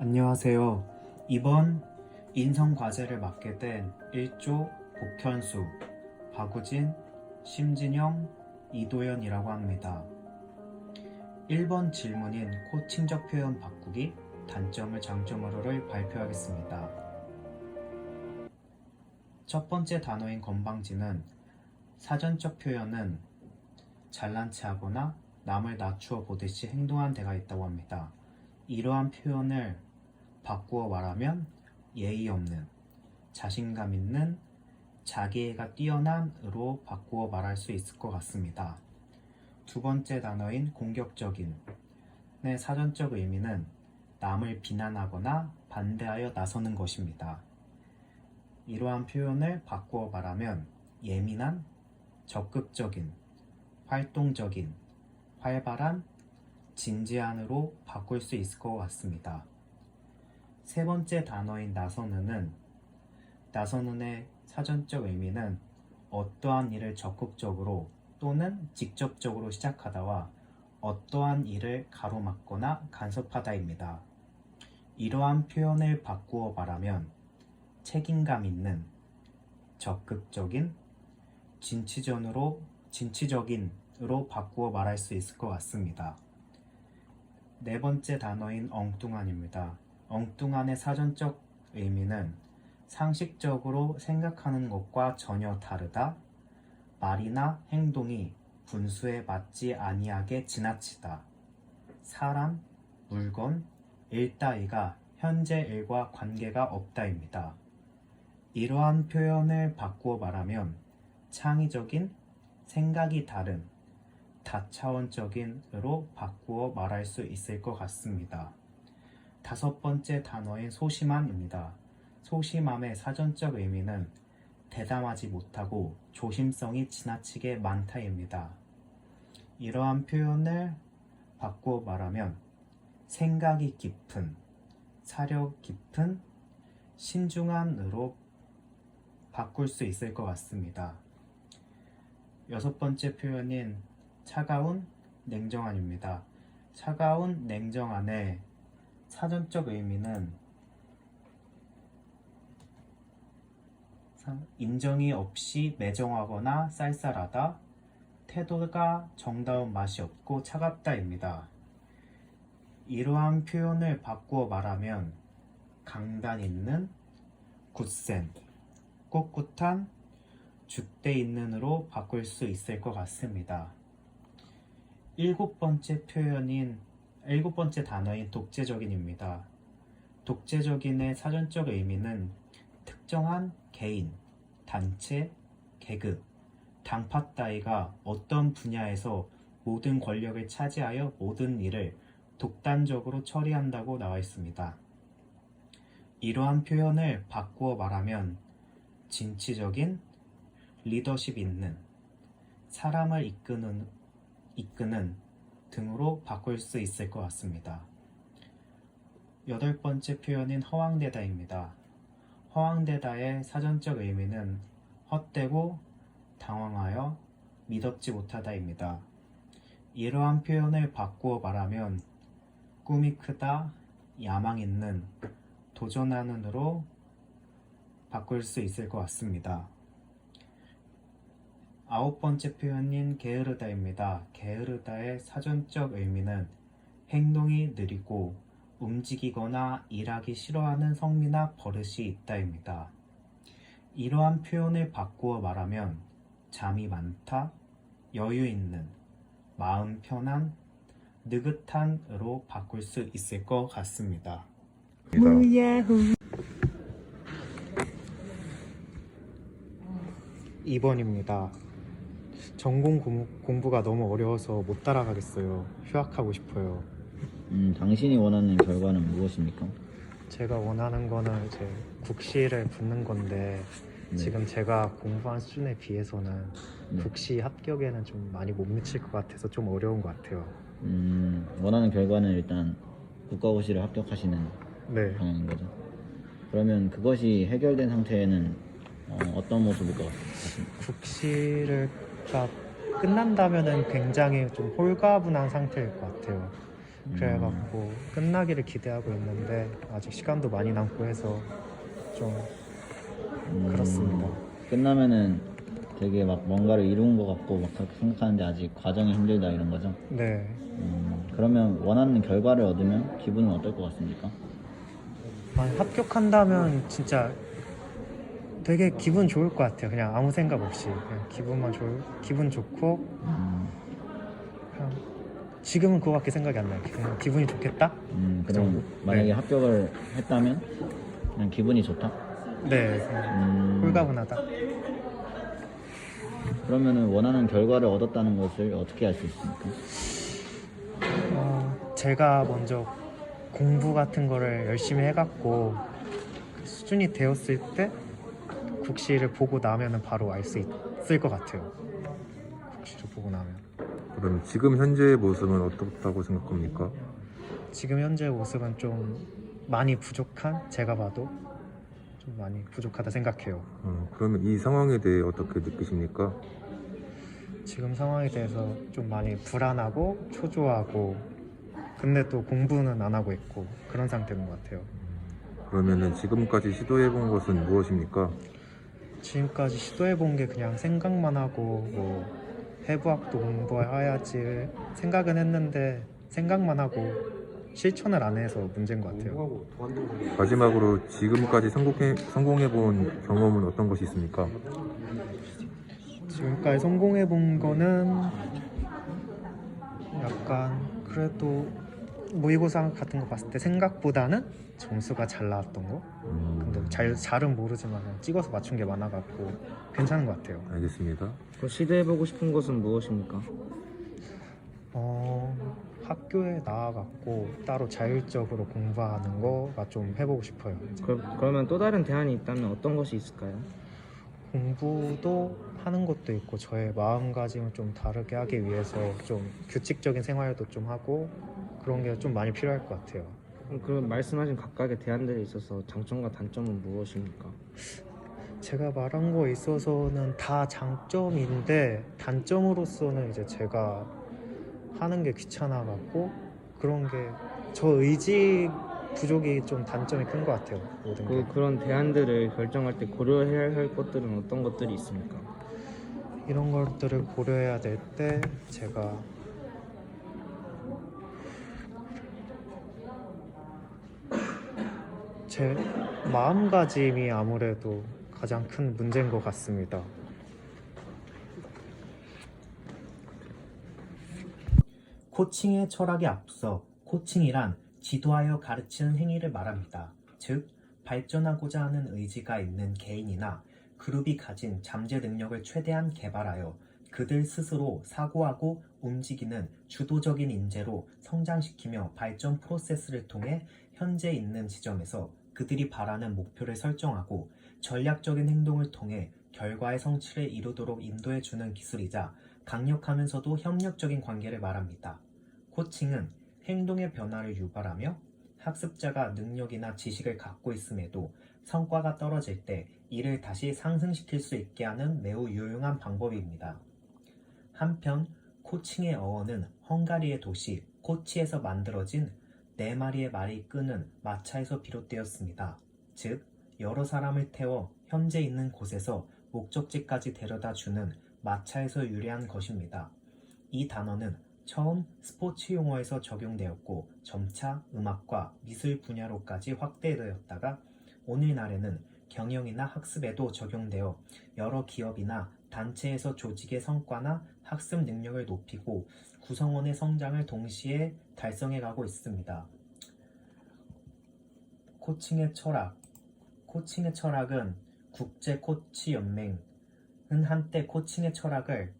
안녕하세요. 이번 인성 과제를 맡게 된 1조 복현수, 박우진, 심진영, 이도현이라고 합니다. 1번 질문인 코칭적 표현 바꾸기, 단점을 장점으로를 발표하겠습니다. 첫 번째 단어인 건방지는 사전적 표현은 잘난 체하거나 남을 낮추어 보듯이 행동한 데가 있다고 합니다. 이러한 표현을 바꾸어 말하면 예의 없는, 자신감 있는, 자기애가 뛰어난으로 바꾸어 말할 수 있을 것 같습니다. 두 번째 단어인 공격적인 의 사전적 의미는 남을 비난하거나 반대하여 나서는 것입니다. 이러한 표현을 바꾸어 말하면 예민한, 적극적인, 활동적인, 활발한, 진지한으로 바꿀 수 있을 것 같습니다. 세 번째 단어인 나서는의 사전적 의미는 어떠한 일을 적극적으로 또는 직접적으로 시작하다와 어떠한 일을 가로막거나 간섭하다입니다. 이러한 표현을 바꾸어 말하면 책임감 있는, 적극적인, 진취적인으로 바꾸어 말할 수 있을 것 같습니다. 네 번째 단어인 엉뚱한입니다. 엉뚱한의 사전적 의미는 상식적으로 생각하는 것과 전혀 다르다, 말이나 행동이 분수에 맞지 아니하게 지나치다, 사람, 물건, 일 따위가 현재 일과 관계가 없다입니다. 이러한 표현을 바꾸어 말하면 창의적인, 생각이 다른, 다차원적인으로 바꾸어 말할 수 있을 것 같습니다. 다섯 번째 단어인 소심함입니다. 소심함의 사전적 의미는 대담하지 못하고 조심성이 지나치게 많다입니다. 이러한 표현을 바꾸어 말하면 생각이 깊은, 사려 깊은, 신중한으로 바꿀 수 있을 것 같습니다. 여섯 번째 표현인 차가운, 냉정한입니다. 차가운, 냉정한의 사전적 의미는 인정이 없이 매정하거나 쌀쌀하다, 태도가 정다운 맛이 없고 차갑다입니다. 이러한 표현을 바꾸어 말하면 강단 있는, 굳센, 꿋꿋한, 줏대 있는으로 바꿀 수 있을 것 같습니다. 일곱 번째 단어인 독재적인입니다. 독재적인의 사전적 의미는 특정한 개인, 단체, 계급, 당파 따위가 어떤 분야에서 모든 권력을 차지하여 모든 일을 독단적으로 처리한다고 나와 있습니다. 이러한 표현을 바꾸어 말하면 진취적인, 리더십 있는, 사람을 이끄는 등으로 바꿀 수 있을 것 같습니다. 여덟 번째 표현인 허황되다입니다. 허황되다의 사전적 의미는 헛되고 당황하여 미덥지 못하다입니다. 이러한 표현을 바꾸어 말하면 꿈이 크다, 야망 있는, 도전하는으로 바꿀 수 있을 것 같습니다. 아홉 번째 표현인 게으르다입니다. 게으르다의 사전적 의미는 행동이 느리고 움직이거나 일하기 싫어하는 성미나 버릇이 있다입니다. 이러한 표현을 바꾸어 말하면 잠이 많다, 여유 있는, 마음 편한, 느긋한으로 바꿀 수 있을 것 같습니다. 2번입니다. 전공 공부가 너무 어려워서 못 따라가겠어요. 휴학하고 싶어요. 당신이 원하는 결과는 무엇입니까? 제가 원하는 거는 이제 국시를 붙는 건데 네. 지금 제가 공부한 수준에 비해서는 네. 국시 합격에는 좀 많이 못 미칠 것 같아서 좀 어려운 것 같아요. 원하는 결과는 일단 국가고시를 합격하시는 네. 방향인 거죠. 그러면 그것이 해결된 상태에는 어떤 모습일 것 같습니까? 국시가 끝난다면은 굉장히 좀 홀가분한 상태일 것 같아요. 그래갖고 끝나기를 기대하고 있는데 아직 시간도 많이 남고 해서 좀 그렇습니다. 끝나면은 되게 막 뭔가를 이룬 것 같고 막 그렇게 생각하는데 아직 과정이 힘들다 이런 거죠? 네, 그러면 원하는 결과를 얻으면 기분은 어떨 것 같습니까? 만약 합격한다면 진짜 되게 기분 좋을 것 같아요. 그냥 아무 생각 없이 그냥 기분 좋고 그냥 지금은 그거밖에 생각이 안 나요. 그냥 기분이 좋겠다? 그 그럼 정도? 만약에 네. 합격을 했다면 그냥 기분이 좋다? 네, 그냥 홀가분하다. 그러면은 원하는 결과를 얻었다는 것을 어떻게 알 수 있습니까? 제가 먼저 공부 같은 거를 열심히 해갖고 수준이 되었을 때 국시를 보고 나면은 바로 알 수 있을 것 같아요. 국시를 보고 나면. 그럼 지금 현재의 모습은 어떻다고 생각합니까? 지금 현재 모습은 좀 많이 부족한, 제가 봐도 좀 많이 부족하다 생각해요. 그러면 이 상황에 대해 어떻게 느끼십니까? 지금 상황에 대해서 좀 많이 불안하고 초조하고, 근데 또 공부는 안 하고 있고 그런 상태인 것 같아요. 그러면은 지금까지 시도해본 것은 무엇입니까? 지금까지 시도해본 게 그냥 생각만 하고 뭐 해부학도 공부해야지 생각은 했는데 생각만 하고 실천을 안 해서 문제인 것 같아요. 마지막으로 지금까지 성공해본 경험은 어떤 것이 있습니까? 지금까지 성공해본 거는 약간 그래도 모의고사 같은 거 봤을 때 생각보다는 점수가 잘 나왔던 거. 근데 잘은 모르지만 그냥 찍어서 맞춘 게 많아갖고 괜찮은 것 같아요. 알겠습니다. 시도해보고 싶은 것은 무엇입니까? 학교에 나와갖고 따로 자율적으로 공부하는 거가 좀 해보고 싶어요. 그러면 또 다른 대안이 있다면 어떤 것이 있을까요? 공부도 하는 것도 있고 저의 마음가짐을 좀 다르게 하기 위해서 좀 규칙적인 생활도 좀 하고 그런 게 좀 많이 필요할 것 같아요. 그 말씀하신 각각의 대안들에 있어서 장점과 단점은 무엇입니까? 제가 말한 거에 있어서는 다 장점인데 단점으로서는 이제 제가 하는 게 귀찮아 갖고 그런 게 저 의지 부족이 좀 단점이 큰 것 같아요. 모든 게. 그런 대안들을 결정할 때 고려해야 할 것들은 어떤 것들이 있습니까? 이런 것들을 고려해야 될 때 제가 제 마음가짐이 아무래도 가장 큰 문제인 것 같습니다. 코칭의 철학에 앞서 코칭이란 지도하여 가르치는 행위를 말합니다. 즉, 발전하고자 하는 의지가 있는 개인이나 그룹이 가진 잠재 능력을 최대한 개발하여 그들 스스로 사고하고 움직이는 주도적인 인재로 성장시키며 발전 프로세스를 통해 현재 있는 지점에서 그들이 바라는 목표를 설정하고 전략적인 행동을 통해 결과의 성취를 이루도록 인도해주는 기술이자 강력하면서도 협력적인 관계를 말합니다. 코칭은 행동의 변화를 유발하며 학습자가 능력이나 지식을 갖고 있음에도 성과가 떨어질 때 이를 다시 상승시킬 수 있게 하는 매우 유용한 방법입니다. 한편 코칭의 어원은 헝가리의 도시 코치에서 만들어진 네 마리의 말이 끄는 마차에서 비롯되었습니다. 즉, 여러 사람을 태워 현재 있는 곳에서 목적지까지 데려다 주는 마차에서 유래한 것입니다. 이 단어는 처음 스포츠 용어에서 적용되었고 점차 음악과 미술 분야로까지 확대되었다가 오늘날에는 경영이나 학습에도 적용되어 여러 기업이나 단체에서 조직의 성과나 학습 능력을 높이고 구성원의 성장을 동시에 달성해가고 있습니다. 코칭의 철학. 코칭의 철학은 국제 코치 연맹은 한때 코칭의 철학을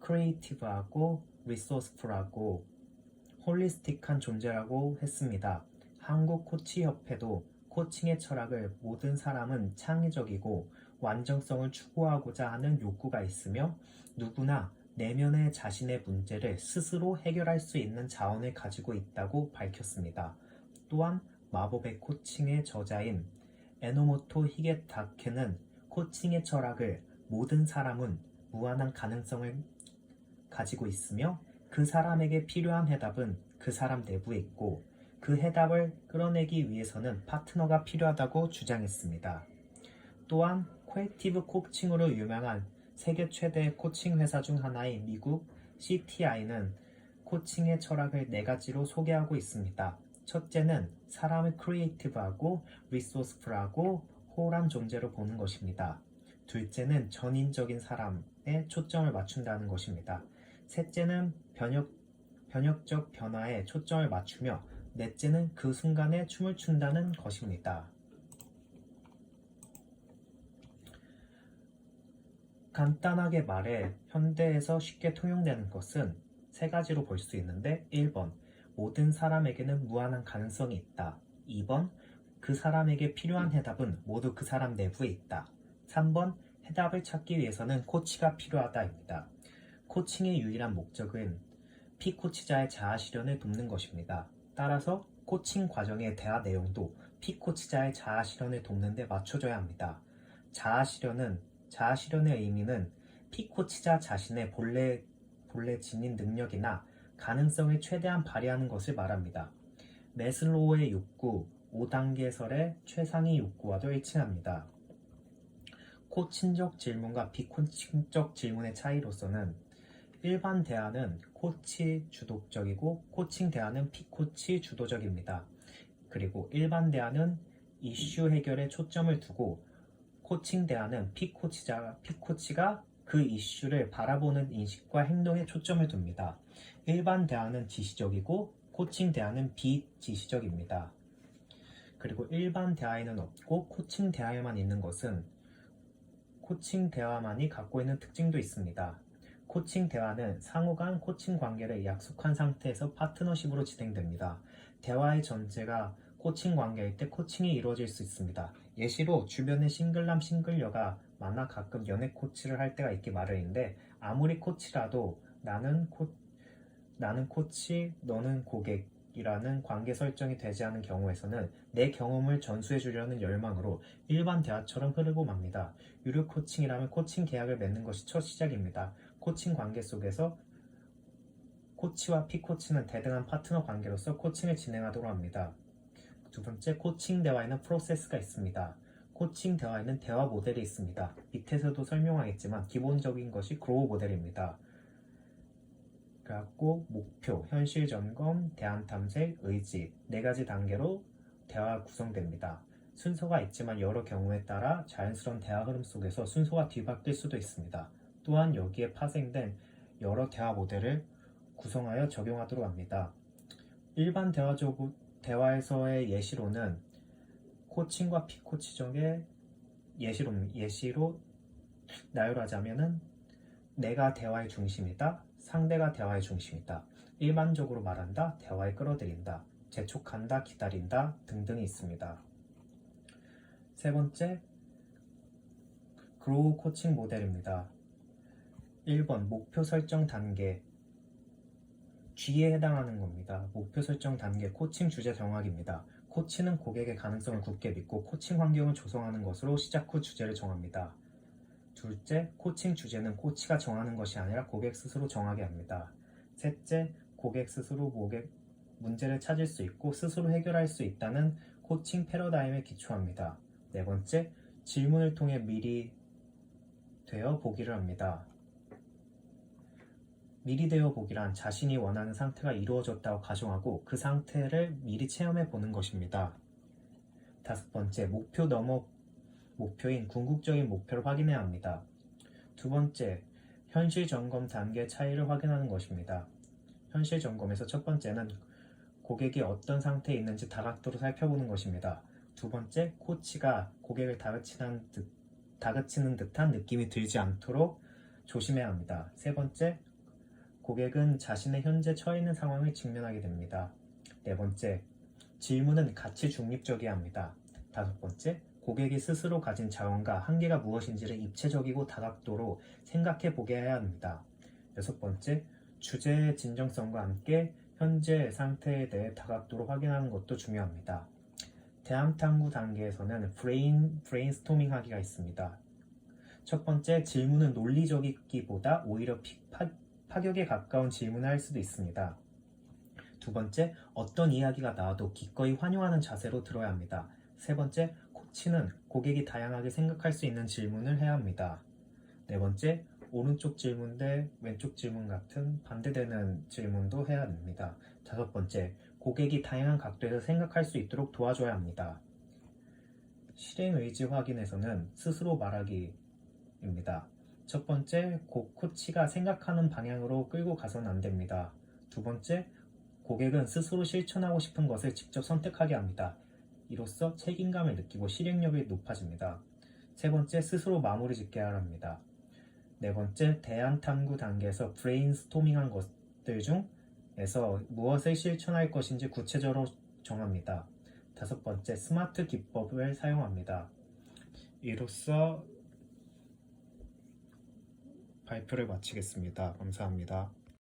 크리에이티브하고 리소스풀하고 홀리스틱한 존재라고 했습니다. 한국 코치협회도 코칭의 철학을 모든 사람은 창의적이고 완전성을 추구하고자 하는 욕구가 있으며 누구나 내면의 자신의 문제를 스스로 해결할 수 있는 자원을 가지고 있다고 밝혔습니다. 또한 마법의 코칭의 저자인 에노모토 히게타케는 코칭의 철학을 모든 사람은 무한한 가능성을 가지고 있으며 그 사람에게 필요한 해답은 그 사람 내부에 있고 그 해답을 끌어내기 위해서는 파트너가 필요하다고 주장했습니다. 또한 코액티브 코칭으로 유명한 세계 최대 코칭 회사 중 하나인 미국 CTI는 코칭의 철학을 4가지로 소개하고 있습니다. 첫째는 사람을 크리에이티브하고 리소스풀하고 호홀한 존재로 보는 것입니다. 둘째는 전인적인 사람에 초점을 맞춘다는 것입니다. 셋째는 변혁적 변화에 초점을 맞추며 넷째는 그 순간에 춤을 춘다는 것입니다. 간단하게 말해 현대에서 쉽게 통용되는 것은 3가지로 볼 수 있는데 1번 모든 사람에게는 무한한 가능성이 있다. 2번 그 사람에게 필요한 해답은 모두 그 사람 내부에 있다. 3번 해답을 찾기 위해서는 코치가 필요하다입니다. 코칭의 유일한 목적은 피코치자의 자아 실현을 돕는 것입니다. 따라서 코칭 과정의 대화 내용도 피코치자의 자아 실현을 돕는 데 맞춰져야 합니다. 자아 실현의 의미는 피코치자 자신의 본래 지닌 능력이나 가능성을 최대한 발휘하는 것을 말합니다. 매슬로우의 욕구 5단계설의 최상위 욕구와도 일치합니다. 코칭적 질문과 비코칭적 질문의 차이로서는 일반 대화는 코치 주도적이고 코칭 대화는 피코치 주도적입니다. 그리고 일반 대화는 이슈 해결에 초점을 두고 코칭 대화는 피코치가 그 이슈를 바라보는 인식과 행동에 초점을 둡니다. 일반 대화는 지시적이고 코칭 대화는 비지시적입니다. 그리고 일반 대화에는 없고 코칭 대화에만 있는 것은 코칭 대화만이 갖고 있는 특징도 있습니다. 코칭 대화는 상호간 코칭 관계를 약속한 상태에서 파트너십으로 진행됩니다. 대화의 전제가 코칭 관계일 때 코칭이 이루어질 수 있습니다. 예시로 주변에 싱글남 싱글녀가 많아 가끔 연애 코치를 할 때가 있기 마련인데 아무리 코치라도 나는 코치, 너는 고객이라는 관계 설정이 되지 않은 경우에서는 내 경험을 전수해 주려는 열망으로 일반 대화처럼 흐르고 맙니다. 유료 코칭이라면 코칭 계약을 맺는 것이 첫 시작입니다. 코칭 관계 속에서 코치와 피코치는 대등한 파트너 관계로서 코칭을 진행하도록 합니다. 두 번째, 코칭 대화에는 프로세스가 있습니다. 코칭 대화에는 대화 모델이 있습니다. 밑에서도 설명하겠지만 기본적인 것이 그로우 모델입니다. 그래갖고 목표, 현실 점검, 대안 탐색, 의지 4가지 단계로 대화가 구성됩니다. 순서가 있지만 여러 경우에 따라 자연스러운 대화 흐름 속에서 순서가 뒤바뀔 수도 있습니다. 또한 여기에 파생된 여러 대화 모델을 구성하여 적용하도록 합니다. 일반 대화에서의 예시로는 코칭과 피코치적의 예시로 나열하자면은 내가 대화의 중심이다, 상대가 대화의 중심이다, 일반적으로 말한다, 대화에 끌어들인다, 재촉한다, 기다린다 등등이 있습니다. 세 번째, 그로우 코칭 모델입니다. 1번 목표 설정 단계 G에 해당하는 겁니다. 목표 설정 단계 코칭 주제 정하기입니다. 코치는 고객의 가능성을 굳게 믿고 코칭 환경을 조성하는 것으로 시작 후 주제를 정합니다. 둘째, 코칭 주제는 코치가 정하는 것이 아니라 고객 스스로 정하게 합니다. 셋째, 고객 스스로 문제를 찾을 수 있고 스스로 해결할 수 있다는 코칭 패러다임에 기초합니다. 네 번째, 질문을 통해 미리 되어 보기를 합니다. 미리 되어 보기란 자신이 원하는 상태가 이루어졌다고 가정하고 그 상태를 미리 체험해 보는 것입니다. 다섯 번째, 목표인 궁극적인 목표를 확인해야 합니다. 두 번째, 현실 점검 단계의 차이를 확인하는 것입니다. 현실 점검에서 첫 번째는 고객이 어떤 상태에 있는지 다각도로 살펴보는 것입니다. 두 번째, 코치가 고객을 다그치는 듯한 느낌이 들지 않도록 조심해야 합니다. 세 번째, 고객은 자신의 현재 처해 있는 상황을 직면하게 됩니다. 네 번째, 질문은 가치 중립적이어야 합니다. 다섯 번째, 고객이 스스로 가진 자원과 한계가 무엇인지를 입체적이고 다각도로 생각해 보게 해야 합니다. 여섯 번째, 주제의 진정성과 함께 현재 상태에 대해 다각도로 확인하는 것도 중요합니다. 대안 탐구 단계에서는 브레인스토밍 하기가 있습니다. 첫 번째, 질문은 논리적이기보다 오히려 파격에 가까운 질문을 할 수도 있습니다. 두 번째, 어떤 이야기가 나와도 기꺼이 환영하는 자세로 들어야 합니다. 세 번째, 코치는 고객이 다양하게 생각할 수 있는 질문을 해야 합니다. 네 번째, 오른쪽 질문 대 왼쪽 질문 같은 반대되는 질문도 해야 됩니다. 다섯 번째, 고객이 다양한 각도에서 생각할 수 있도록 도와줘야 합니다. 실행 의지 확인에서는 스스로 말하기입니다. 첫 번째, 코치가 생각하는 방향으로 끌고 가서는 안 됩니다. 두 번째, 고객은 스스로 실천하고 싶은 것을 직접 선택하게 합니다. 이로써 책임감을 느끼고 실행력이 높아집니다. 세 번째, 스스로 마무리 짓게 합니다. 네 번째, 대안 탐구 단계에서 브레인스토밍한 것들 중에서 무엇을 실천할 것인지 구체적으로 정합니다. 다섯 번째, 스마트 기법을 사용합니다. 이로써 발표를 마치겠습니다. 감사합니다.